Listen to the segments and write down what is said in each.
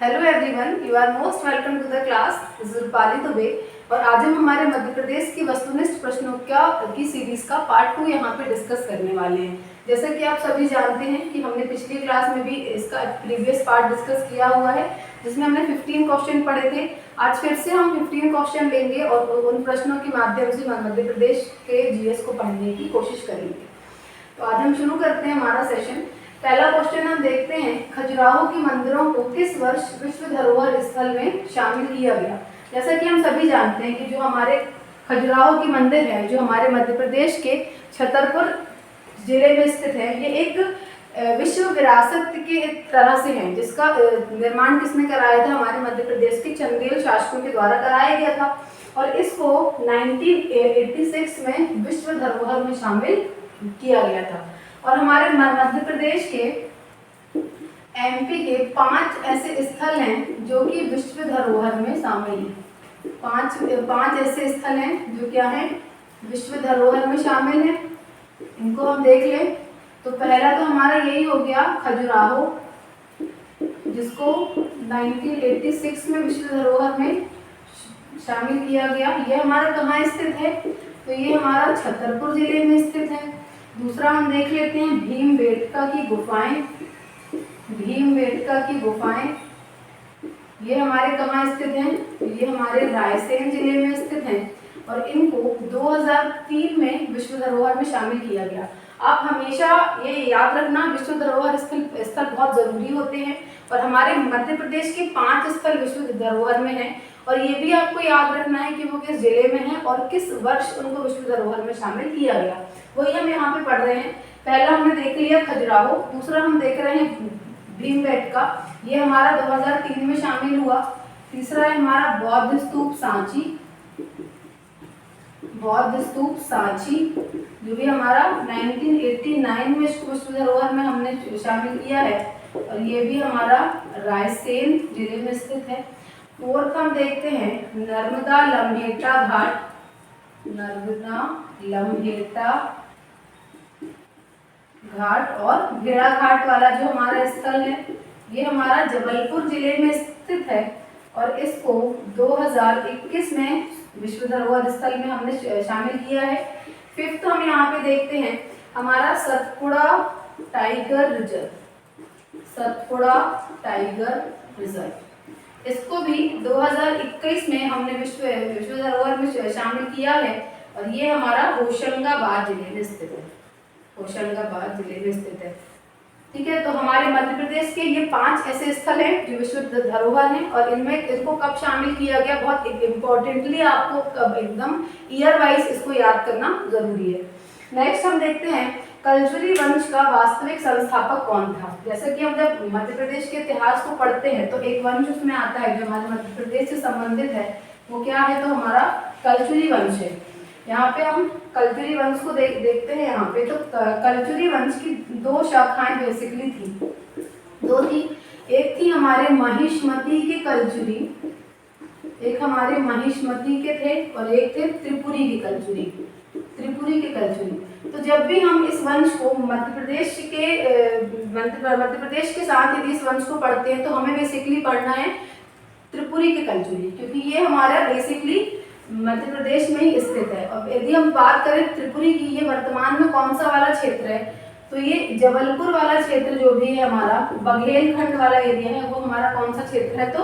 Hello everyone, you are most welcome to the class. This is Rupali Dubey और आज हम हमारे मध्य प्रदेश की वस्तुनिष्ठ प्रश्नों की सीरीज का पार्ट 2 यहाँ पे डिस्कस करने वाले हैं। जैसा कि आप सभी जानते हैं कि हमने पिछली क्लास में भी इसका प्रीवियस पार्ट डिस्कस किया हुआ है, जिसमें हमने 15 क्वेश्चन पढ़े थे। आज फिर से हम 15 क्वेश्चन लेंगे और उन प्रश्नों के माध्यम से मध्य प्रदेश के जीएस को पढ़ने की कोशिश करेंगे। तो आज हम शुरू करते हैं हमारा सेशन। पहला क्वेश्चन हम देखते हैं, खजुराहो के मंदिरों को किस वर्ष विश्व धरोहर स्थल में शामिल किया गया। जैसा कि हम सभी जानते हैं कि जो हमारे खजुराहो के मंदिर है, जो हमारे मध्य प्रदेश के छतरपुर जिले में स्थित है, ये एक विश्व विरासत के एक तरह से है, जिसका निर्माण किसने कराया था? हमारे मध्य प्रदेश के चंदेल शासकों के द्वारा कराया गया था और इसको 1986 में विश्व धरोहर में शामिल किया गया था। और हमारे मध्य प्रदेश के एमपी के 5 ऐसे स्थल हैं जो कि विश्व धरोहर में शामिल हैं। पांच ऐसे स्थल हैं जो क्या है, विश्व धरोहर में शामिल हैं। इनको हम देख लें तो पहला तो हमारा यही हो गया खजुराहो, जिसको 1986 में विश्व धरोहर में शामिल किया गया। ये हमारा कहाँ स्थित है? तो ये हमारा छतरपुर जिले में स्थित है। दूसरा हम देख लेते हैं भीमबेटका की गुफाएं। भीमबेटका की गुफाएं ये हमारे कहाँ स्थित हैं? ये हमारे रायसेन जिले में स्थित हैं और इनको 2003 में विश्व धरोहर में शामिल किया गया। आप हमेशा ये याद रखना, विश्व धरोहर स्थल बहुत जरूरी होते हैं और हमारे मध्य प्रदेश के 5 स्थल विश्व धरोहर में हैं और ये भी आपको याद रखना है कि वो किस जिले में है और किस वर्ष उनको विश्व धरोहर में शामिल किया गया। वही हम यहाँ पे पढ़ रहे हैं। पहला हमने देख लिया खजुराहो, दूसरा हम देख रहे हैं भीमबेटका, ये हमारा 2003 में शामिल हुआ। तीसरा है हमारा बौद्ध स्तूप सांची, बौद्ध स्तूप सांची जो भी हमारा 1989 में विश्व धरोहर में हमने शामिल किया है और ये भी हमारा रायसेन जिले में स्थित है। फोर्थ हम देखते हैं नर्मदा लम्हेटा घाट, नर्मदा लम्हेटा घाट और भेड़ा घाट वाला जो हमारा स्थल है, ये हमारा जबलपुर जिले में स्थित है और इसको 2021 में विश्व धरोहर स्थल में हमने शामिल किया है। फिफ्थ हम यहाँ पे देखते हैं हमारा Satpura tiger reserve, Satpura tiger reserve, इसको भी 2021 में हमने विश्व धरोहर में शामिल किया है और ये हमारा होशंगाबाद जिले में स्थित है, होशंगाबाद जिले में स्थित है। ठीक है, तो हमारे मध्य प्रदेश के ये 5 ऐसे स्थल हैं जो विश्व धरोहर हैं और इनमें इसको कब शामिल किया गया, बहुत इम्पोर्टेंटली आपको कब एकदम ईयर वाइज इसको याद करना जरूरी है। नेक्स्ट हम देखते हैं कलचुरी वंश का वास्तविक संस्थापक कौन था। जैसे कि हम जब मध्य प्रदेश के इतिहास को पढ़ते हैं तो एक वंश उसमें आता है जो हमारे मध्य प्रदेश से संबंधित है, वो क्या है? तो हमारा कलचुरी वंश है। यहाँ पे हम कलचुरी वंश को देखते हैं। यहाँ पे तो कलचुरी वंश की 2 शाखाएं बेसिकली थी, 2 थी। एक थी हमारे महिष्मती के कलचुरी, एक हमारे महिष्मती के थे और एक थे त्रिपुरी के कलचुरी, त्रिपुरी के कलचुरी। तो जब भी हम इस वंश को मध्य प्रदेश के साथ यदि इस वंश को पढ़ते हैं तो हमें बेसिकली पढ़ना है त्रिपुरी के कलचुरी, क्योंकि ये हमारा बेसिकली मध्य प्रदेश में ही स्थित है। और यदि हम बात करें त्रिपुरी की, ये वर्तमान में कौन सा वाला क्षेत्र है? तो ये जबलपुर वाला क्षेत्र जो भी है हमारा बघेलखंड वाला एरिया है, वो हमारा कौन सा क्षेत्र है? तो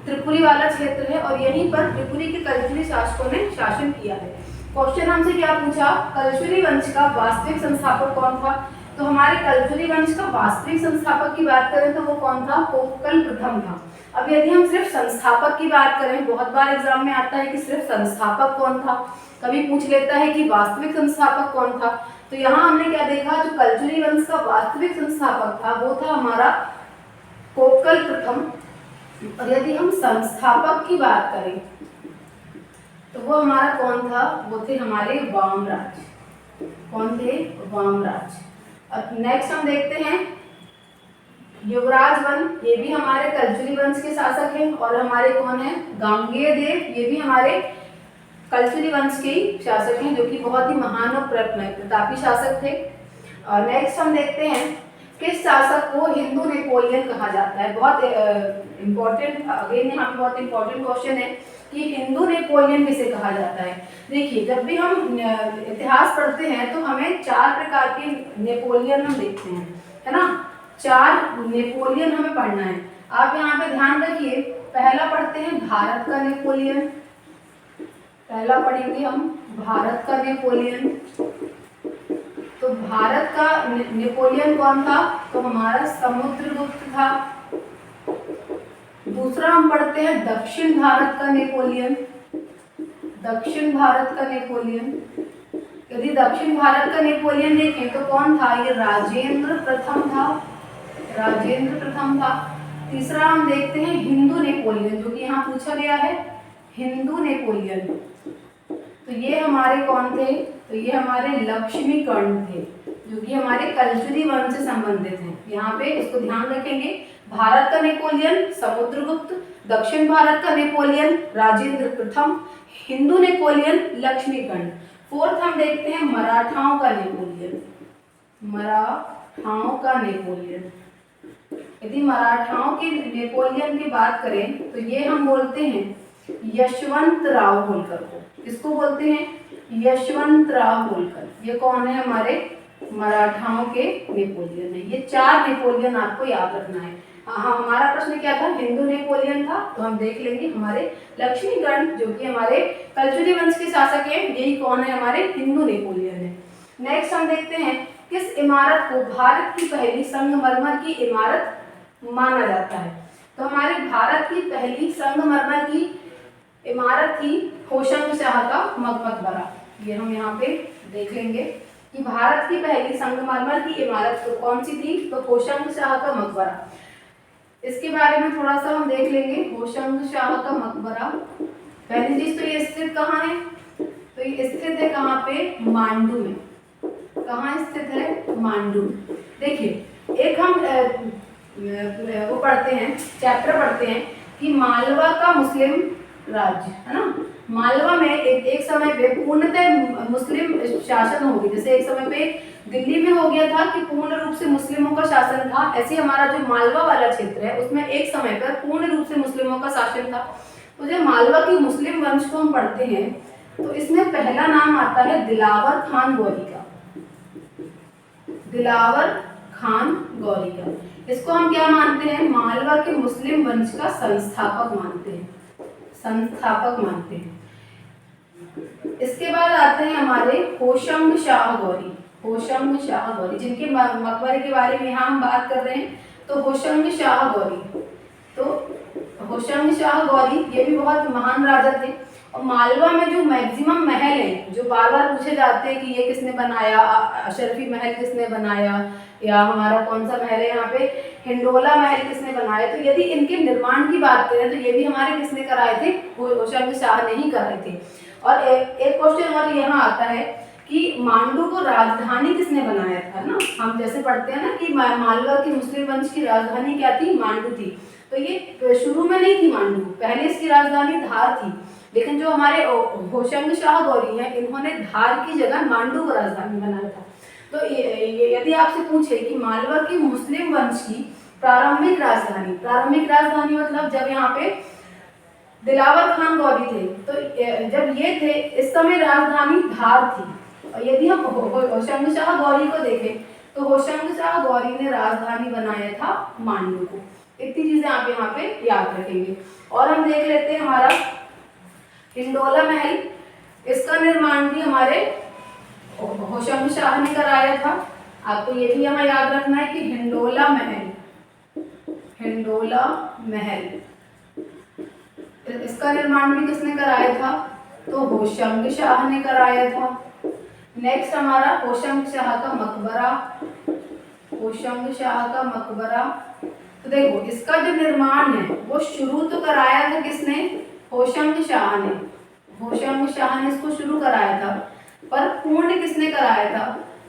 त्रिपुरी वाला क्षेत्र है और यहीं पर त्रिपुरी के कलचुरी शासकों ने शासन किया है। क्वेश्चन हमसे क्या पूछा? कलचुरी वंश का वास्तविक संस्थापक कौन था? तो हमारे कलचुरी वंश का वास्तविक संस्थापक की बात करें तो वो कौन था? कोक्कल प्रथम था। अब यदि हम सिर्फ संस्थापक की बात करें, बहुत बार एग्जाम में आता है कि सिर्फ संस्थापक कौन था, कभी पूछ लेता है कि वास्तविक संस्थापक कौन था। तो यहाँ हमने क्या देखा, जो कलचुरी वंश का वास्तविक संस्थापक था वो था हमारा कोक्कल प्रथम। और यदि हम संस्थापक की बात करें तो वो हमारा कौन था? वो थे हमारे वामराज। कौन थे? वामराज। अब नेक्स्ट हम देखते हैं युवराज वन, ये भी हमारे कलचुरी वंश के शासक हैं और हमारे कौन है? गांगेय देव, ये भी हमारे कलचुरी वंश के शासक हैं जो कि बहुत ही महान और प्रतापी शासक थे। और नेक्स्ट हम देखते हैं किस शासक को हिंदू नेपोलियन कहा जाता है? बहुत इम्पोर्टेंट, अगेन यहाँ पे बहुत इम्पोर्टेंट क्वेश्चन है कि हिंदू नेपोलियन किसे कहा जाता है। देखिए, जब भी हम इतिहास पढ़ते हैं तो हमें 4 प्रकार के नेपोलियन हम देखते हैं, है ना। 4 नेपोलियन हमें पढ़ना है। आप यहाँ पे ध्यान रखिए, पहला पढ़ते हैं भारत का नेपोलियन। पहला पढ़ेंगे हम भारत का नेपोलियन। तो भारत का नेपोलियन कौन था? तो हमारा समुद्रगुप्त था। दूसरा हम पढ़ते हैं दक्षिण भारत का नेपोलियन। दक्षिण भारत का नेपोलियन, यदि दक्षिण भारत का नेपोलियन देखें तो कौन था? ये राजेंद्र प्रथम था। राजेंद्र प्रथम था। तीसरा हम देखते हैं हिंदू नेपोलियन, जो कि यहाँ पूछा गया है, हिंदू नेपोलियन। तो ये हमारे कौन थे? तो ये हमारे लक्ष्मीकर्ण थे, जो कि हमारे कल्चुरी वंश से संबंधित हैं। यहाँ पे इसको ध्यान रखेंगे, भारत का नेपोलियन समुद्रगुप्त, दक्षिण भारत का नेपोलियन राजेंद्र प्रथम, हिंदू नेपोलियन लक्ष्मीकर्ण। फोर्थ हम देखते हैं मराठाओं का नेपोलियन। मराठाओं का नेपोलियन, यदि मराठाओं के नेपोलियन की बात करें तो ये हम बोलते हैं यशवंतराव होलकर को। इसको बोलते हैं यशवंतराव होलकर। ये कौन है? हमारे मराठाओं के नेपोलियन है। ये 4 नेपोलियन आपको याद रखना है। हाँ, हमारा प्रश्न क्या था? हिंदू नेपोलियन था। तो हम देख लेंगे हमारे लक्ष्मीकर्ण, जो कि हमारे कल्चुरी वंश के शासक हैं, यही कौन है? हमारे हिंदू नेपोलियन है। नेक्स्ट हम देखते हैं किस इमारत को भारत की पहली संगमरमर की इमारत माना जाता है। तो हमारे भारत की पहली संगमरमर की इमारत थी होशंगशाह का मकबरा। ये हम यहाँ पे देख लेंगे कि भारत की पहली संगमरमर की इमारत तो कौन सी थी? तो होशंगशाह का मकबरा। इसके बारे में थोड़ा सा हम देख लेंगे। होशंगशाह का मकबरा, पहली चीज तो ये स्थित कहाँ है? तो ये स्थित है कहाँ पे? मांडू में। कहाँ स्थित है? मांडू। देखिए, एक हम वो पढ़ते हैं, चैप्टर पढ़ते हैं कि मालवा का मुस्लिम राज्य, है ना। मालवा में एक समय पे पूर्णतः मुस्लिम शासन हो गया। जैसे एक समय पे दिल्ली में हो गया था कि पूर्ण रूप से मुस्लिमों का शासन था, ऐसे हमारा जो मालवा वाला क्षेत्र है उसमें एक समय पर पूर्ण रूप से मुस्लिमों का शासन था। तो जब मालवा की मुस्लिम वंश को हम पढ़ते हैं तो इसमें पहला नाम आता है दिलावर खान गौरी का। दिलावर खान गौरी का, इसको हम क्या मानते हैं? मालवा के मुस्लिम वंश का संस्थापक मानते हैं। संस्थापक मानते हैं। इसके बाद आते हैं हमारे होशंगशाह गौरी। होशंगशाह गौरी, जिनके मकबरे के बारे में यहाँ हम बात कर रहे हैं, तो होशंगशाह गौरी। तो होशंगशाह गौरी ये भी बहुत महान राजा थे। और मालवा में जो मैक्सिमम महल हैं, जो बार बार पूछे जाते हैं कि ये किसने बनाया, अशरफी महल किसने बनाया, या हमारा कौन सा महल है यहाँ पे, हिंडोला महल किसने बनाया, तो यदि इनके निर्माण की बात करें तो ये भी हमारे किसने कराए थे? होशंगशाह ने ही कराए थे। और एक क्वेश्चन और यहाँ आता है कि मांडू को राजधानी किसने बनाया था ना। हम जैसे पढ़ते हैं ना कि मालवा की मुस्लिम वंश की राजधानी क्या थी? मांडू थी। तो ये शुरू में नहीं थी मांडू, पहले इसकी राजधानी धार थी। लेकिन जो हमारे होशंगशाह गौरी हैं, इन्होंने धार की जगह मांडू को राजधानी बनाया था। तो यदि आपसे पूछे कि मालवा की मुस्लिम वंश की प्रारंभिक राजधानी मतलब जब यहाँ पे दिलावर खान गौरी थे, तो जब ये थे इस समय राजधानी धार थी। और यदि हम होशंगशाह गौरी को देखें तो होशंगशाह गौरी ने राजधानी बनाया था मांडू को। इतनी चीजें आप यहाँ पे याद रखेंगे। और हम देख लेते हैं हमारा हिंडोला महल, इसका निर्माण भी हमारे होशंगशाह ने कराया था। आपको ये भी यहाँ याद रखना है कि हिंडोला महल, हिंडोला महल, इसका निर्माण भी किसने कराया था? तो होशंगशाह ने कराया था। नेक्स्ट हमारा होशंगशाह का मकबरा। होशंगशाह का मकबरा, तो देखो इसका जो निर्माण है वो शुरू तो कराया था किसने? होशंगशाह ने। होशंगशाह ने इसको शुरू कराया था, पर पूर्ण किसने कराया था?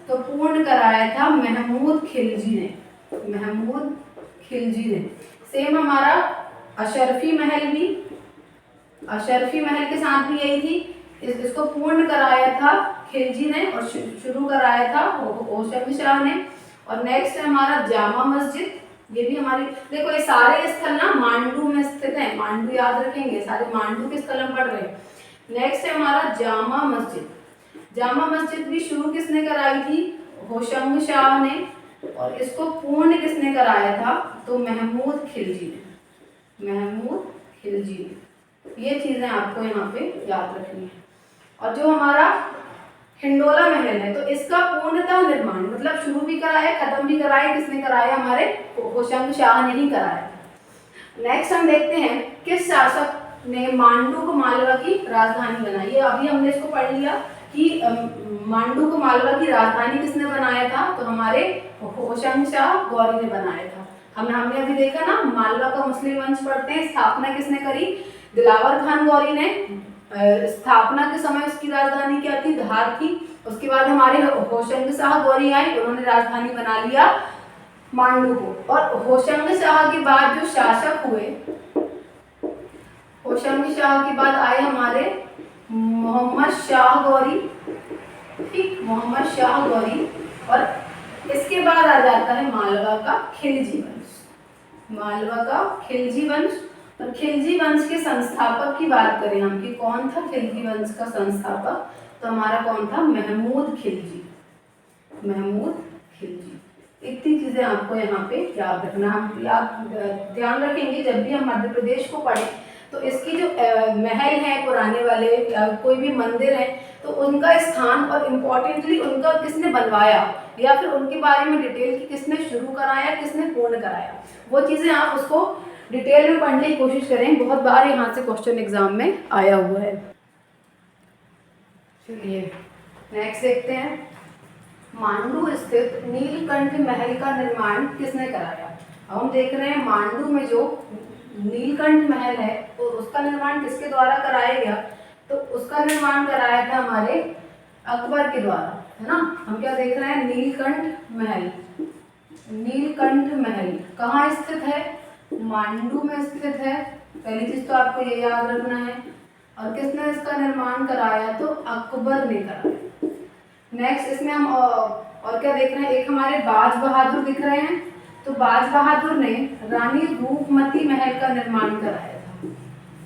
तो पूर्ण कराया था महमूद खिलजी ने। महमूद खिलजी ने। सेम हमारा अशरफी महल भी, अशरफी महल के साथ भी यही थी। इसको पूर्ण कराया था खिलजी ने और शुरू कराया था होशंगशाह ने। और नेक्स्ट है हमारा जामा मस्जिद, ये भी हमारी, देखो ये सारे स्थल ना मांडू में स्थित हैं, मांडू याद रखेंगे, सारे मांडू के स्थल हम पढ़ रहे हैं। नेक्स्ट है हमारा जामा मस्जिद। जामा मस्जिद भी शुरू किसने कराई थी? होशंग शाह ने, और इसको पूर्ण किसने कराया था? तो महमूद खिलजी ने, महमूद खिलजी ने। ये चीजें आपको यहाँ पे याद रखनी है। और जो हमारा हिंडोला महल है, तो इसका पूर्णतः निर्माण मतलब शुरू भी कराया, खत्म भी कराया, किसने कराया? हमारे होशंग शाह ने ही कराया। नेक्स्ट हम देखते हैं किस शासक ने मांडू को मालवा की राजधानी बनाई है। अभी हमने इसको पढ़ लिया कि मांडू को मालवा की राजधानी किसने बनाया था? तो हमारे होशंग शाह गौरी ने बनाया था। हमने अभी देखा ना, मालवा का मुस्लिम वंश पढ़ते हैं, स्थापना किसने करी? दिलावर खान गौरी ने। स्थापना के समय उसकी राजधानी क्या थी? धार थी। उसके बाद हमारे होशंग शाह गौरी आए, उन्होंने राजधानी बना लिया मांडू को। और होशंग शाह के बाद जो शासक हुए, होशंग शाह के बाद आए हमारे मोहम्मद शाह गौरी, ठीक, मोहम्मद शाह गौरी। और इसके बाद आ जाता है मालवा का खिलजी वंश, मालवा का खिलजी वंश। और खिलजी वंश के संस्थापक की बात करें हम कि कौन था खिलजी वंश का संस्थापक? तो हमारा कौन था? महमूद खिलजी, महमूद खिलजी। इतनी चीजें आपको यहाँ पे याद रखना। हम याद ध्यान रखेंगे जब भी हम मध्य प्रदेश को पढ़ें, तो इसकी जो महल है पुराने वाले या कोई भी मंदिर है, तो उनका स्थान और इम्पोर्टेंटली उनका किसने बनवाया, या फिर उनके बारे में डिटेल की किसने शुरू कराया, किसने पूर्ण कराया, वो चीज़ें आप उसको डिटेल में पढ़ने की कोशिश करें। बहुत बार यहाँ से क्वेश्चन एग्जाम में आया हुआ है। चलिए नेक्स्ट देखते हैं, मांडू स्थित नीलकंठ महल का निर्माण किसने कराया? अब हम देख रहे हैं मांडू में जो नीलकंठ महल है, तो उसका निर्माण किसके द्वारा कराया गया? तो उसका निर्माण कराया था हमारे अकबर के द्वारा, है ना। हम क्या देख रहे हैं? नीलकंठ महल। नीलकंठ महल कहाँ स्थित है? मांडू में स्थित है। पहली चीज तो आपको ये याद रखना है। और किसने इसका निर्माण कराया? तो अकबर ने कराया। नेक्स्ट इसमें हम और क्या देख रहे हैं? एक हमारे बाज बहादुर दिख रहे हैं, तो बाज बहादुर ने रानी रूपमती महल का निर्माण कराया था।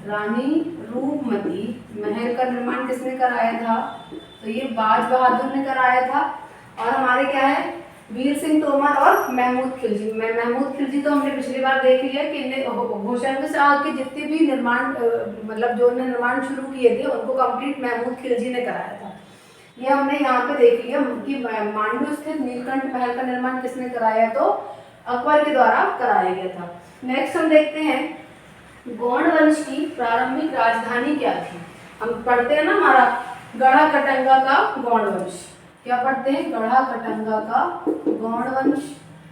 रानी रूपमती महल का निर्माण किसने कराया था? तो ये बाज बहादुर ने कराया था। और हमारे क्या है? वीर सिंह तोमर और महमूद खिलजी। महमूद खिलजी तो हमने पिछली बार देख लिया कि होशंग शाह के जितने भी निर्माण मतलब जो उन्होंने निर्माण शुरू किए थे, उनको कंप्लीट महमूद खिलजी ने कराया था। ये हमने यहाँ पे देख लिया कि मांडू स्थित नीलकंठ महल का निर्माण किसने कराया? तो अकबर के द्वारा कराया गया था। नेक्स्ट हम देखते हैं गौड़ वंश की प्रारंभिक राजधानी क्या थी। हम पढ़ते हैं ना हमारा गढ़ा कटंगा का गौड़ वंश, क्या पढ़ते हैं? गढ़ा कटंगा का गौड़ वंश।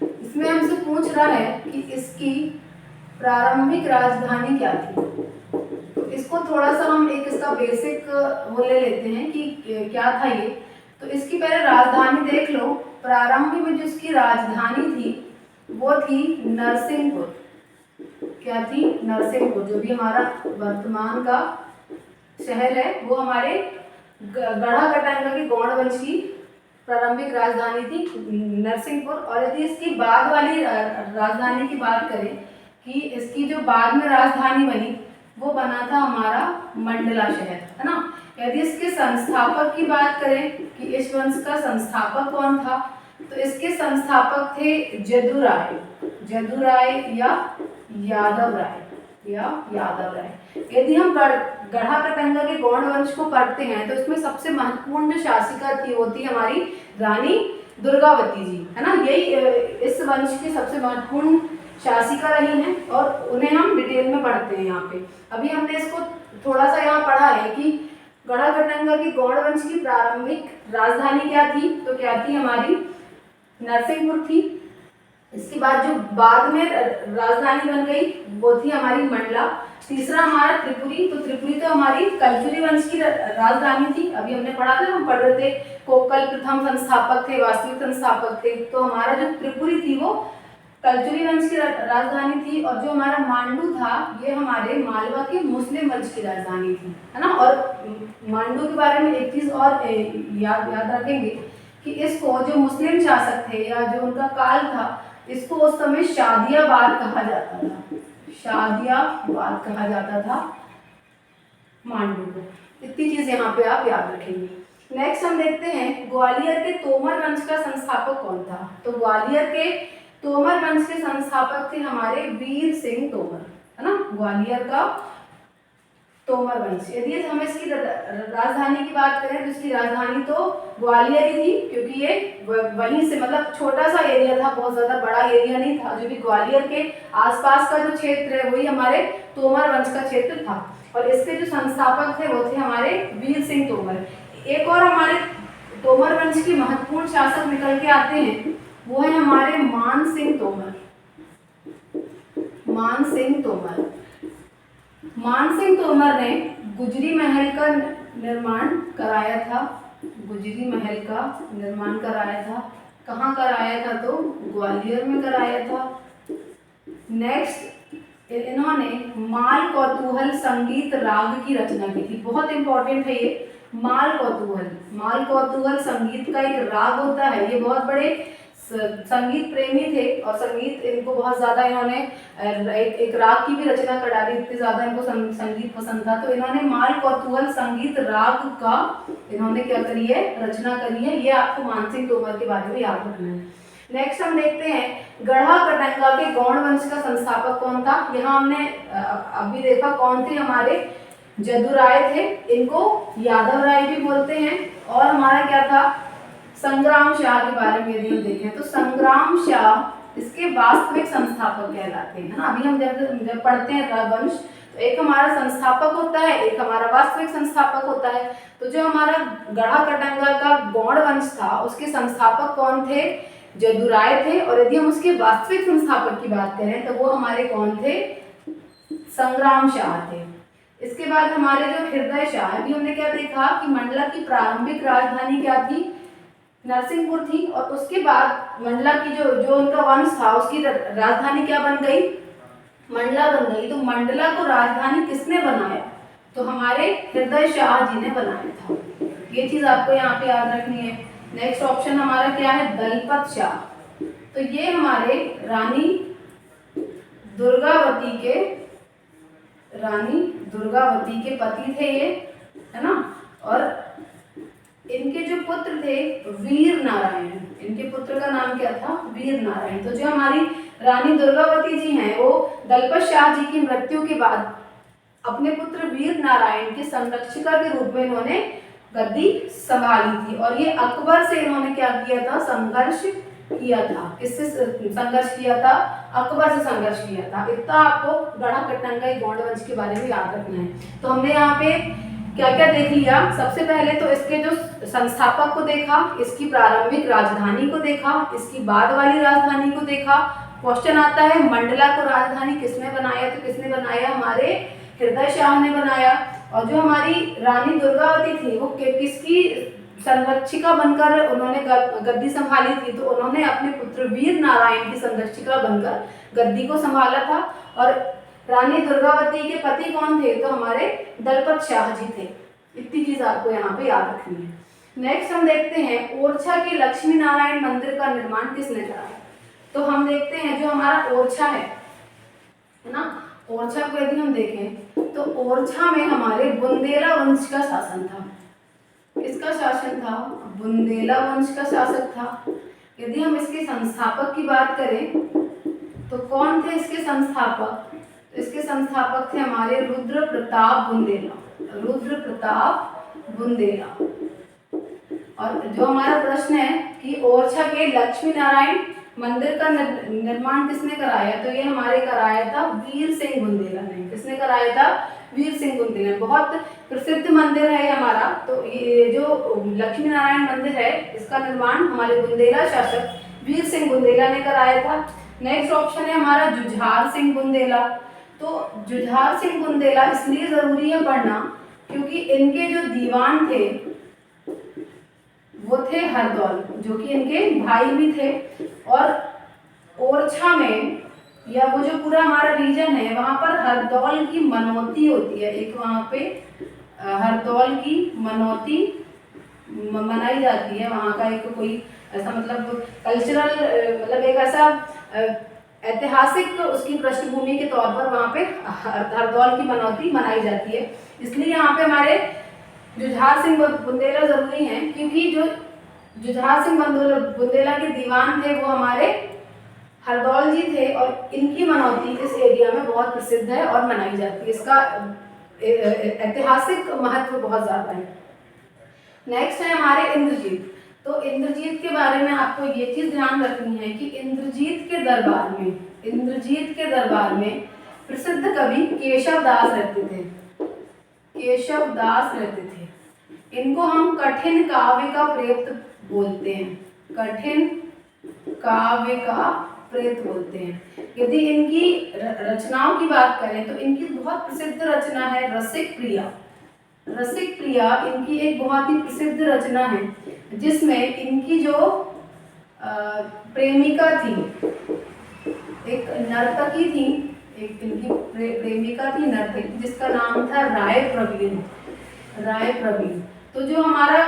इसमें हमसे पूछ रहा है कि इसकी प्रारंभिक राजधानी क्या थी। इसको थोड़ा सा हम एक इसका बेसिक वो ले लेते हैं कि क्या था ये। तो इसकी पहले राजधानी देख लो। प्रारंभ में जो इसकी राजधानी थी वो थी नरसिंहपुर। क्या थी? नरसिंहपुर। जो भी हमारा वर्तमान का शहर है वो हमारे गढ़ा कटंगा के गौड़ वंश की प्रारंभिक राजधानी थी नरसिंहपुर। और यदि इसकी बाद वाली राजधानी की बात करें कि इसकी जो बाद में राजधानी बनी वो बना था हमारा मंडला शहर, है ना। यदि इसके संस्थापक की बात करें कि इस वंश का संस्थापक कौन था, तो इसके संस्थापक थे जदुराय, जदुराय या यादव राय, या यादव राय। यदि हम गढ़ा कटंगा के गौड़ वंश को पढ़ते हैं तो इसमें सबसे महत्वपूर्ण जो शासिका थी वो थी हमारी रानी दुर्गावती जी, है ना। यही इस वंश की सबसे महत्वपूर्ण शासिका रही हैं और उन्हें हम डिटेल में पढ़ते हैं यहाँ पे। अभी हमने इसको थोड़ा सा यहाँ पढ़ा है कि गढ़ा कटंगा की गौड़ वंश की प्रारंभिक राजधानी क्या थी, तो क्या थी हमारी नरसिंहपुर थी। इसके बाद जो बाद में राजधानी बन गई वो थी हमारी मंडला। तीसरा हमारा त्रिपुरी, तो त्रिपुरी तो हमारी कलचुरी वंश की राजधानी थी। अभी हमने पढ़ा था, हम पढ़ रहे थे कोकल प्रथम संस्थापक थे, वास्तविक संस्थापक थे। तो हमारा जो त्रिपुरी थी वो कलचुरी वंश की राजधानी थी। और जो हमारा मांडू था ये हमारे मालवा के मुस्लिम वंश की राजधानी थी, है ना। और मांडू के बारे में एक चीज और याद रखेंगे कि इसको जो मुस्लिम शासक थे या जो उनका काल था, इसको उस समय शादियाबाद कहा जाता था, शादियाबाद कहा जाता था मांडू को। इतनी चीज यहाँ पे आप याद रखेंगे। नेक्स्ट हम देखते हैं ग्वालियर के तोमर वंश का संस्थापक कौन था। तो ग्वालियर के तोमर वंश के संस्थापक थे हमारे वीर सिंह तोमर, है ना, ग्वालियर का तोमर वंश। यदि हम इसकी राजधानी की बात करें तो इसकी राजधानी तो ग्वालियर ही थी, क्योंकि ये वहीं से, मतलब छोटा सा एरिया था, बहुत ज्यादा बड़ा एरिया नहीं था। जो भी ग्वालियर के आसपास का जो क्षेत्र है वही हमारे तोमर वंश का क्षेत्र था। और इसके जो संस्थापक थे वो थे हमारे वीर सिंह तोमर। एक और हमारे तोमर वंश की महत्वपूर्ण शासक निकल के आते हैं, वो है हमारे मान सिंह तोमर। मान सिंह तोमर, मान सिंह तोमर ने गुजरी महल का निर्माण कराया था। गुजरी महल का निर्माण कराया था। कहाँ कराया था? तो ग्वालियर में कराया था। नेक्स्ट इन्होंने माल कौतूहल संगीत राग की रचना की थी। बहुत इंपॉर्टेंट है ये माल कौतूहल। माल कौतूहल संगीत का एक राग होता है। ये बहुत बड़े संगीत प्रेमी थे और संगीत इनको बहुत ज़्यादा, इन्होंने एक राग की भी रचना करा दी, इतनी ज़्यादा इनको संगीत पसंद था। तो इन्होंने माल कौतूहल संगीत राग का इन्होंने क्या करी है? रचना करी है। ये आपको मान सिंह तोमर के बारे में याद रखना है। नेक्स्ट हम देखते हैं गढ़ा कटंगा के गौड़ वंश का संस्थापक कौन था। यहाँ हमने अभी देखा कौन थे, हमारे जदुराय थे, इनको यादव राय भी बोलते हैं। और हमारा क्या था? संग्राम शाह के बारे में यदि हम देखें तो संग्राम शाह इसके वास्तविक संस्थापक कहलाते हैं, है ना। अभी हम जब पढ़ते हैं राजवंश, तो एक हमारा संस्थापक होता है, एक हमारा वास्तविक संस्थापक होता है। तो जो हमारा गढ़ा कटंगा का गौड़ वंश था उसके संस्थापक कौन थे? जदुराय थे। और यदि हम उसके वास्तविक संस्थापक की बात करें तो वो हमारे कौन थे? संग्राम शाह थे। इसके बाद हमारे जो हृदय शाह, अभी हमने क्या देखा कि मंडला की प्रारंभिक राजधानी क्या थी? नरसिंहपुर थी। और उसके बाद मंडला की जो उनका वंश था उसकी राजधानी क्या बन गई? मंडला बन गई। तो मंडला को राजधानी किसने बनाया? तो हमारे हृदय शाह जी ने बनाया था। ये चीज आपको यहाँ पे याद रखनी है। नेक्स्ट ऑप्शन हमारा क्या है? दलपत शाह। तो ये हमारे रानी दुर्गावती के पति थे ये, है ना। और इनके जो पुत्र थे वीर नारायण, इनके पुत्र का नाम क्या था? वीर नारायण। तो जो हमारी रानी दुर्गावती जी हैं वो दलपत शाह जी की मृत्यु के बाद अपने पुत्र वीर नारायण के संरक्षिका के रूप में इन्होंने गद्दी संभाली थी। और ये अकबर से इन्होंने क्या किया था? संघर्ष किया था। किससे संघर्ष किया था? अकबर से संघर्ष किया था। इतना आपको गढ़ा कटंगा गौड़ वंश के बारे में याद रखना है। तो हमने यहाँ पे क्या क्या देख लिया? सबसे पहले तो इसके जो संस्थापक को देखा, इसकी प्रारंभिक राजधानी को देखा, इसकी बाद वाली राजधानी को देखा। क्वेश्चन आता है मंडला को राजधानी किसने बनाया? तो किसने बनाया? हमारे हृदय शाह ने बनाया। और जो हमारी रानी दुर्गावती थी वो किसकी संरक्षिका बनकर उन्होंने गद्दी संभाली थी? तो उन्होंने अपने पुत्र वीर नारायण की संरक्षिका बनकर गद्दी को संभाला था। और रानी दुर्गावती के पति कौन थे? तो हमारे दलपत शाह जी थे। इतनी चीज आपको यहाँ पे याद रखनी है। नेक्स्ट हम देखते हैं ओरछा के लक्ष्मी नारायण मंदिर का निर्माण किसने कराया। तो हम देखते हैं जो हमारा ओरछा है ना, ओरछा को यदि हम देखें तो ओरछा में हमारे बुंदेला वंश का शासन था। किसका शासन था? बुंदेला वंश का शासक था। यदि हम इसके संस्थापक की बात करें तो कौन थे इसके संस्थापक? इसके संस्थापक थे हमारे रुद्र प्रताप बुंदेला। रुद्र प्रताप बुंदेला। और जो हमारा प्रश्न है कि ओरछा के लक्ष्मी नारायण मंदिर का निर्माण किसने कराया? तो ये हमारे कराया था वीर सिंह बुंदेला ने। किसने कराया था? वीर सिंह बुंदेला। बहुत प्रसिद्ध मंदिर है हमारा। तो ये जो लक्ष्मी नारायण मंदिर है इसका निर्माण हमारे बुंदेला शासक वीर सिंह बुंदेला ने कराया था। नेक्स्ट ऑप्शन है हमारा जुझार सिंह बुंदेला। तो जुझार सिंह बुंदेला इसलिए जरूरी है पढ़ना क्योंकि इनके जो दीवान थे वो थे हरदौल, जो कि इनके भाई भी थे। और ओरछा में या वो जो पूरा हमारा रीजन है वहां पर हरदौल की मनौती होती है। एक वहां पे हरदौल की मनौती मनाई जाती है। वहाँ का एक कोई ऐसा मतलब कल्चरल मतलब एक ऐसा ऐतिहासिक उसकी पृष्ठभूमि के तौर पर वहाँ पे हरदौल की मनौती मनाई जाती है। इसलिए यहाँ पे हमारे जुझार सिंह बुंदेला जरूरी हैं, क्योंकि जो जुझार सिंह बुंदेला के दीवान थे वो हमारे हरदौल जी थे, और इनकी मनौती इस एरिया में बहुत प्रसिद्ध है और मनाई जाती है। इसका ऐतिहासिक महत्व बहुत ज़्यादा है। नेक्स्ट है हमारे इंद्रजीत। तो इंद्रजीत के बारे में आपको ये चीज़ ध्यान रखनी है कि इंद्रजीत के दरबार में प्रसिद्ध कवि केशव दास रहते थे। इनको हम कठिन काव्य का प्रेत बोलते हैं। यदि इनकी रचनाओं की बात करें तो इनकी बहुत प्रसिद्ध रचना है रसिक प्रिया इनकी एक बहुत ही प्रसिद्ध रचना है, जिसमें इनकी जो प्रेमिका थी, एक नर्तकी थी, नर्तकी जिसका नाम था राय प्रवीण। तो जो हमारा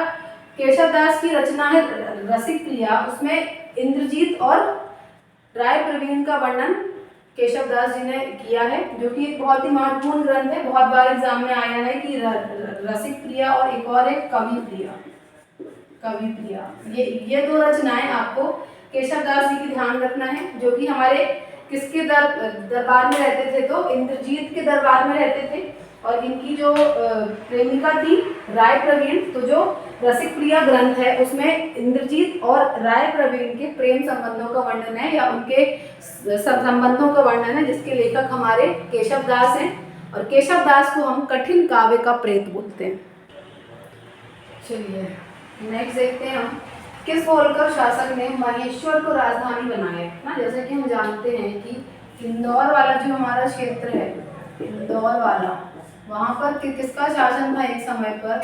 केशव दास की रचना है रसिक प्रिया, उसमें इंद्रजीत और राय प्रवीण का वर्णन केशव दास जी ने किया है, जो कि एक बहुत ही महत्वपूर्ण ग्रंथ है। बहुत बार एग्जाम में आया है कि रसिक प्रिया और एक और एक कवि प्रिया, ये दो रचनाएं आपको केशव दास जी की ध्यान रखना है, जो कि हमारे किसके दरबार में रहते थे, तो इंद्रजीत के दरबार में रहते थे। और इनकी जो प्रेमिका थी राय प्रवीण, तो जो रसिक प्रिया ग्रंथ है उसमें इंद्रजीत और राय प्रवीण के प्रेम संबंधों का वर्णन है, या उनके संबंधों का वर्णन है, जिसके लेखक हमारे केशव दास हैं। और केशव दास को हम कठिन काव्य का प्रेत बोलते हैं। चलिए नेक्स्ट देखते हैं हम, किस होलकर शासक ने महेश्वर को राजधानी बनाया ना। जैसे कि हम जानते हैं कि इंदौर वाला जो हमारा क्षेत्र है, इंदौर वाला, वहाँ पर किसका शासन था एक समय पर,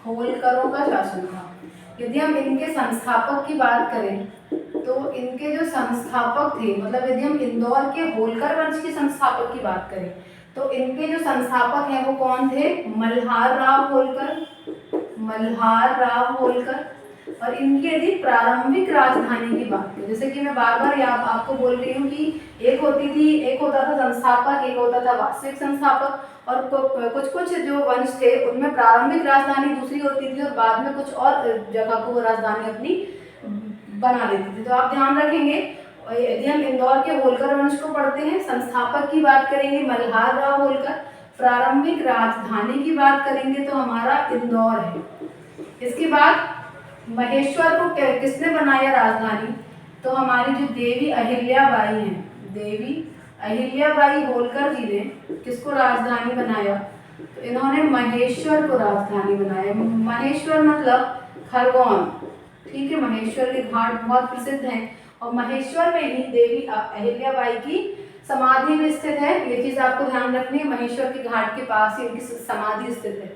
होलकरों का शासन था। यदि हम इनके संस्थापक की बात करें तो इनके जो संस्थापक थे, मतलब यदि हम इंदौर के होलकर वंश के संस्थापक की बात करें तो इनके जो संस्थापक हैं वो कौन थे, मल्हार राव होलकर। और इनकी यदि प्रारंभिक राजधानी की बात करें, जैसे कि मैं बार बार आपको बोल रही हूँ कि एक होता था संस्थापक, एक होता था वास्तविक संस्थापक, और कुछ जो वंश थे उनमें प्रारंभिक राजधानी दूसरी होती थी और बाद में कुछ और जगह को वो राजधानी अपनी बना लेती थी। तो आप ध्यान रखेंगे, यदि हम इंदौर के होलकर वंश को पढ़ते हैं, संस्थापक की बात करेंगे मल्हार राव होलकर, प्रारंभिक राजधानी की बात करेंगे तो हमारा इंदौर है। इसके बाद महेश्वर को किसने बनाया राजधानी, तो हमारी जो देवी अहिल्याबाई हैं, देवी अहिल्याबाई होलकर जी ने किसको राजधानी बनाया, तो इन्होंने महेश्वर को राजधानी बनाया। महेश्वर मतलब खरगोन, ठीक है। महेश्वर के घाट बहुत प्रसिद्ध हैं और महेश्वर में ही देवी अहिल्याबाई की समाधि भी स्थित है। ये चीज आपको ध्यान रखनी है, महेश्वर के घाट के पास ही इनकी समाधि स्थित है।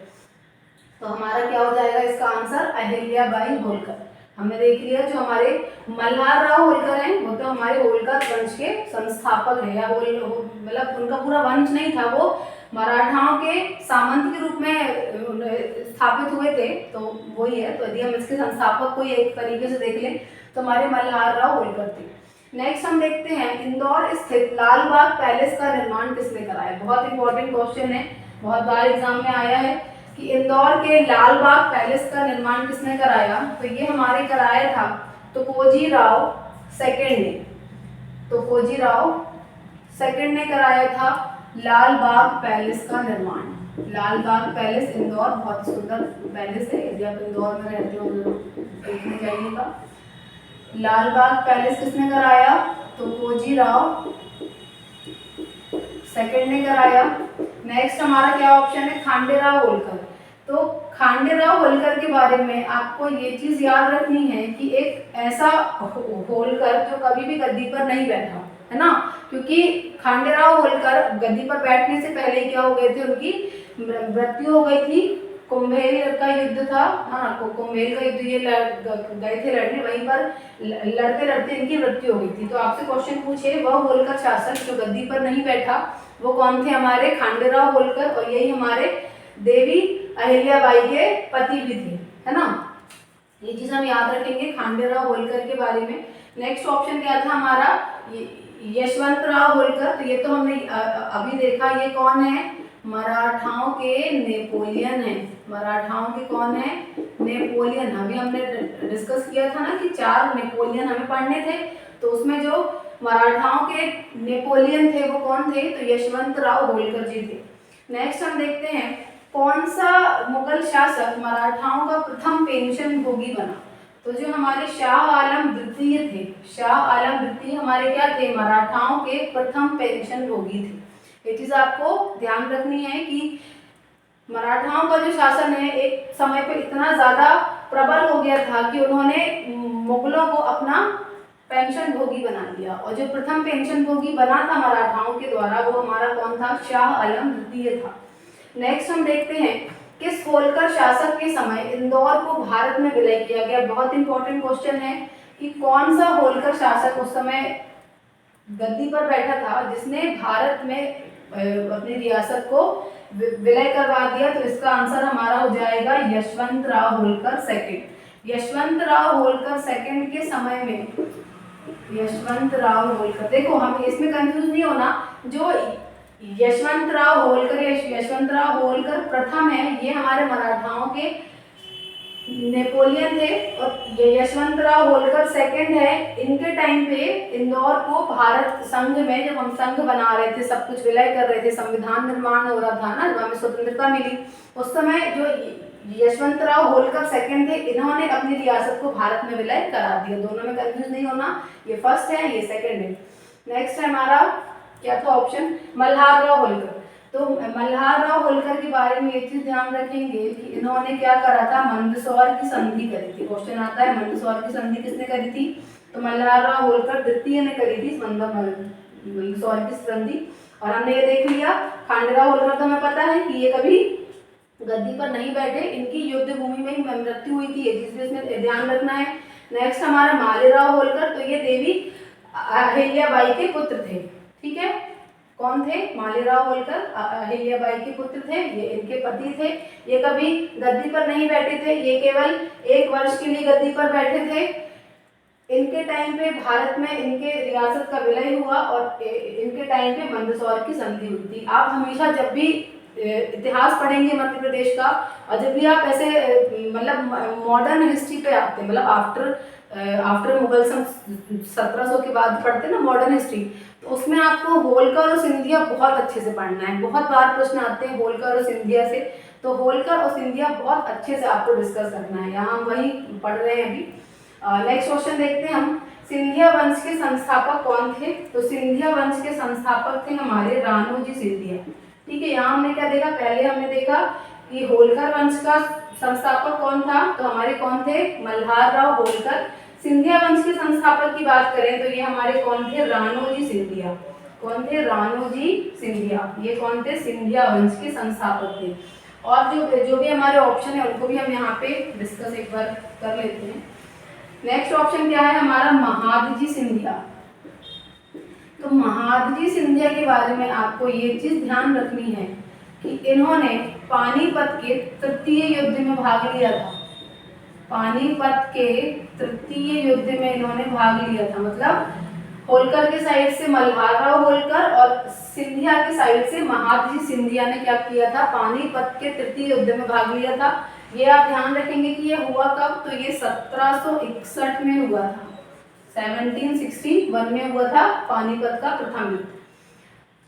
तो हमारा क्या हो जाएगा इसका आंसर, अहिल्याबाई होलकर। हमने देख लिया जो हमारे मल्हार राव होलकर हैं वो तो हमारे होलकर वंश के संस्थापक हैं, या मतलब उनका पूरा वंश नहीं था, वो मराठाओं के सामंत के रूप में स्थापित हुए थे, तो वही है। तो यदि हम इसके संस्थापक को एक तरीके से देख लें तो हमारे मल्हार राव होलकर थे। नेक्स्ट हम देखते हैं इंदौर स्थित लाल बाग पैलेस का निर्माण किसने कराया। बहुत इंपॉर्टेंट क्वेश्चन है, बहुत बार एग्जाम में आया है कि इंदौर के लाल बाग पैलेस का निर्माण किसने कराया, तो ये हमारे कराया था तुकोजी राव सेकंड ने कराया था लाल बाग पैलेस का निर्माण। लाल बाग पैलेस इंदौर बहुत सुंदर पैलेस है, यदि आप इंदौर में रहते हो तो देखने जाइएगा। लाल बाग पैलेस किसने कराया, तुकोजी राव सेकंड ने कराया। नेक्स्ट हमारा क्या ऑप्शन है, खांडेराव होलकर। तो खांडेराव होलकर के बारे में आपको ये चीज याद रखनी है कि एक ऐसा होलकर जो कभी भी गद्दी पर नहीं बैठा है ना, क्योंकि खांडेराव होलकर गद्दी पर बैठने से पहले क्या हो गए थे, उनकी मृत्यु हो गई थी। कुंभेल का युद्ध था, हाँ कुंभेल का युद्ध, ये गए थे लड़ने, वहीं पर लड़ते लड़ते इनकी मृत्यु हो गई थी। तो आपसे क्वेश्चन पूछे वह होलकर शासक जो गद्दी पर नहीं बैठा वो कौन थे, हमारे खांडेराव होलकर, और यही हमारे देवी अहिल्याबाई के पति भी थे, है ना। ये चीज हम याद रखेंगे खांडेराव होलकर के बारे में। नेक्स्ट ऑप्शन क्या था हमारा, यशवंतराव होलकर। तो ये तो हमने अभी देखा, ये कौन है, मराठाओं के नेपोलियन है। मराठाओं के कौन है, नेपोलियन। अभी हमने डिस्कस किया था ना कि 4 नेपोलियन हमें पढ़ने थे, तो उसमें जो मराठाओं के नेपोलियन थे वो कौन थे, तो यशवंतराव होलकर जी थे। नेक्स्ट हम देखते हैं कौन सा मुगल शासक मराठाओं का प्रथम पेंशन भोगी बना। तो जो हमारे शाह आलम द्वितीय थे, शाह आलम द्वितीय हमारे क्या थे, मराठाओं के प्रथम पेंशन भोगी थे। ये चीज आपको ध्यान रखनी है कि मराठाओं का जो शासन है एक समय पर इतना ज्यादा प्रबल हो गया था कि उन्होंने मुगलों को अपना पेंशन भोगी बना दिया, और जो प्रथम पेंशन भोगी बना था मराठाओं के द्वारा वो हमारा कौन था, शाह आलम द्वितीय था। नेक्स्ट हम देखते हैं किस होलकर शासक के समय इंदौर को भारत में विलय किया गया। बहुत इंपॉर्टेंट क्वेश्चन है कि कौन सा होलकर शासक उस समय गद्दी पर बैठा था जिसने भारत में अपनी रियासत को विलय करवा दिया। तो इसका आंसर हमारा हो जाएगा यशवंतराव होलकर सेकंड। यशवंतराव होलकर सेकंड के समय में, यशवंतराव होलकर, देखो हम इसमें कंफ्यूज नहीं होना, जो यशवंतराव होलकर, यशवंतराव होलकर प्रथम है ये हमारे मराठाओं के नेपोलियन थे, और ये यशवंतराव होलकर सेकंड है। इनके टाइम पे इंदौर को भारत संघ में, जब हम संघ बना रहे थे, सब कुछ विलय कर रहे थे, संविधान निर्माण हो रहा था ना, जब हमें स्वतंत्रता मिली, उस समय जो यशवंतराव होलकर सेकंड थे इन्होंने अपनी रियासत को भारत में विलय करा दिया। दोनों में कंफ्यूज नहीं होना, ये फर्स्ट है ये सेकंड है। नेक्स्ट है हमारा क्या था ऑप्शन, मल्हारराव होलकर। तो मल्हारराव होलकर के बारे में एक चीज ध्यान रखेंगे कि इन्होंने क्या करा था, मंदसौर की संधि करी थी। क्वेश्चन आता है मंदसौर की संधि किसने करी थी, तो मल्हारराव होलकर द्वितीय ने करी थी मंदसौर की संधि। और हमने ये देख लिया खांडेराव होलकर तो हमें पता है कि ये कभी गद्दी पर नहीं बैठे, इनकी युद्ध भूमि में ही मृत्यु हुई थी, ये चीज भी इसमें ध्यान रखना है। नेक्स्ट हमारा मालेराव होलकर, तो ये देवी अहिल्याबाई के पुत्र थे, ठीक है। कौन थे, मालेराव होलकर अहिल्याबाई के पुत्र थे, ये इनके पति थे। ये कभी गद्दी पर नहीं बैठे थे, ये केवल 1 वर्ष के लिए गद्दी पर बैठे थे। इनके टाइम पे भारत में इनके रियासत का विलय हुआ और इनके टाइम पे मंदसौर की संधि हुई थी। आप हमेशा जब भी इतिहास पढ़ेंगे मध्य प्रदेश का, और जब भी आप ऐसे मतलब मॉडर्न हिस्ट्री पे आते हैं, मतलब आफ्टर मुगल सन 1700 के बाद पढ़ते हैं ना मॉडर्न हिस्ट्री, तो उसमें आपको होलकर और सिंधिया बहुत अच्छे से पढ़ना है। बहुत बार प्रश्न आते हैं होलकर और सिंधिया से, तो होलकर और सिंधिया बहुत अच्छे से आपको डिस्कस करना है। यहाँ हम वही पढ़ रहे हैं अभी। नेक्स्ट क्वेश्चन देखते हैं हम, सिंधिया वंश के संस्थापक कौन थे। तो सिंधिया वंश के संस्थापक थे हमारे राणोजी सिंधिया, ठीक है। यहाँ हमने क्या देखा, पहले हमने देखा कि होलकर वंश का संस्थापक कौन था, तो हमारे कौन थे, मल्हारराव होलकर। सिंधिया वंश के संस्थापक की बात करें तो ये हमारे कौन थे, राणोजी सिंधिया। कौन थे, राणोजी सिंधिया। ये कौन थे, सिंधिया वंश के संस्थापक थे। और जो भी हमारे ऑप्शन है उनको भी हम यहाँ पे डिस्कस एक बार कर लेते हैं। नेक्स्ट ऑप्शन क्या है हमारा, महादजी सिंधिया। तो महादजी सिंधिया के बारे में आपको ये चीज ध्यान रखनी है कि इन्होंने पानीपत के तृतीय युद्ध में भाग लिया था। पानीपत के तृतीय युद्ध में इन्होंने भाग लिया था, मतलब होलकर के साइड से मल्हारराव होलकर और सिंधिया के साइड से महादजी सिंधिया ने क्या किया था, पानीपत के तृतीय युद्ध में भाग लिया था। ये आप ध्यान रखेंगे कि ये हुआ कब, तो ये 1761 में हुआ था। 1761 में हुआ था पानीपत का प्रथम युद्ध।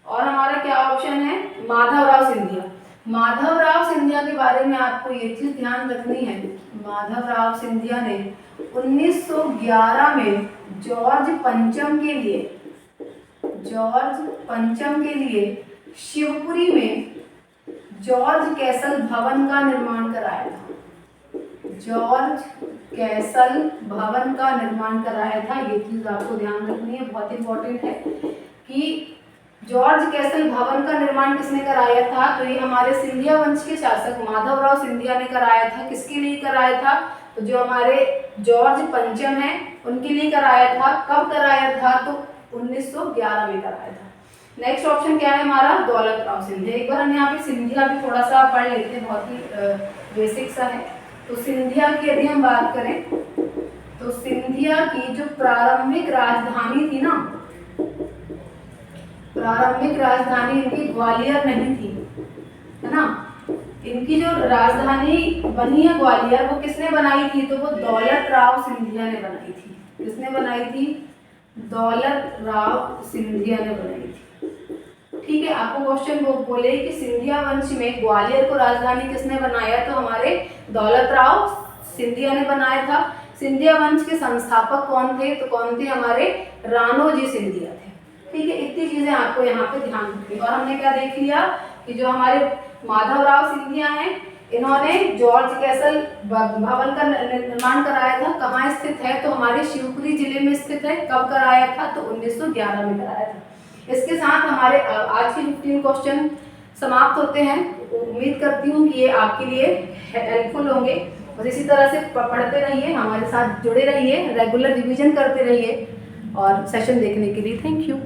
और हमारा क्या ऑप्शन है, माधवराव सिंधिया। माधवराव सिंधिया के बारे में आपको ये चीज ध्यान रखनी है, माधवराव सिंधिया ने 1911 में जॉर्ज पंचम के लिए शिवपुरी में जॉर्ज कैसल भवन का निर्माण कराया था। जॉर्ज कैसल भवन का निर्माण कराया था, ये चीज आपको ध्यान रखनी है, बहुत इंपॉर्टेंट है कि जॉर्ज कैसल भवन का निर्माण किसने कराया था, तो ये हमारे सिंधिया वंश के शासक माधवराव सिंधिया ने कराया था। किसके लिए कराया था, तो जो हमारे जॉर्ज पंचम है उनके लिए कराया था। कब कराया था, तो 1911 में कराया था। नेक्स्ट ऑप्शन क्या है हमारा, दौलत राव सिंधिया। एक बार हम यहाँ पे सिंधिया भी थोड़ा सा पढ़ लेते हैं, बहुत ही बेसिक सा है। तो सिंधिया की यदि हम बात करें तो सिंधिया की जो प्रारंभिक राजधानी थी ना, प्रारंभिक राजधानी इनकी ग्वालियर नहीं थी, है ना। इनकी जो राजधानी बनी है ग्वालियर, वो किसने बनाई थी? तो वो दौलत राव सिंधिया ने बनाई थी। किसने बनाई थी? दौलत राव सिंधिया ने बनाई थी। ठीक है, आपको क्वेश्चन वो बोले कि सिंधिया वंश में ग्वालियर को राजधानी किसने बनाया? तो हमारे दौलत राव सिंधिया ने बनाया था। सिंधिया वंश के संस्थापक कौन थे? तो कौन थे? हमारे राणोजी सिंधिया थे। ठीक है, इतनी चीजें आपको यहाँ पे ध्यान रखनी। और हमने क्या देख लिया कि जो हमारे माधवराव सिंधिया हैं, इन्होंने जॉर्ज कैसल भवन का निर्माण कराया था। कहाँ स्थित है? तो हमारे शिवपुरी जिले में स्थित है। कब कराया था? तो 1911 में कराया था। इसके साथ हमारे आज के 15 क्वेश्चन समाप्त होते हैं। उम्मीद करती हूँ कि ये आपके लिए हेल्पफुल होंगे। बस इसी तरह से पढ़ते रहिए, हमारे साथ जुड़े रहिए, रेगुलर रिवीजन करते रहिए। और सेशन देखने के लिए थैंक यू।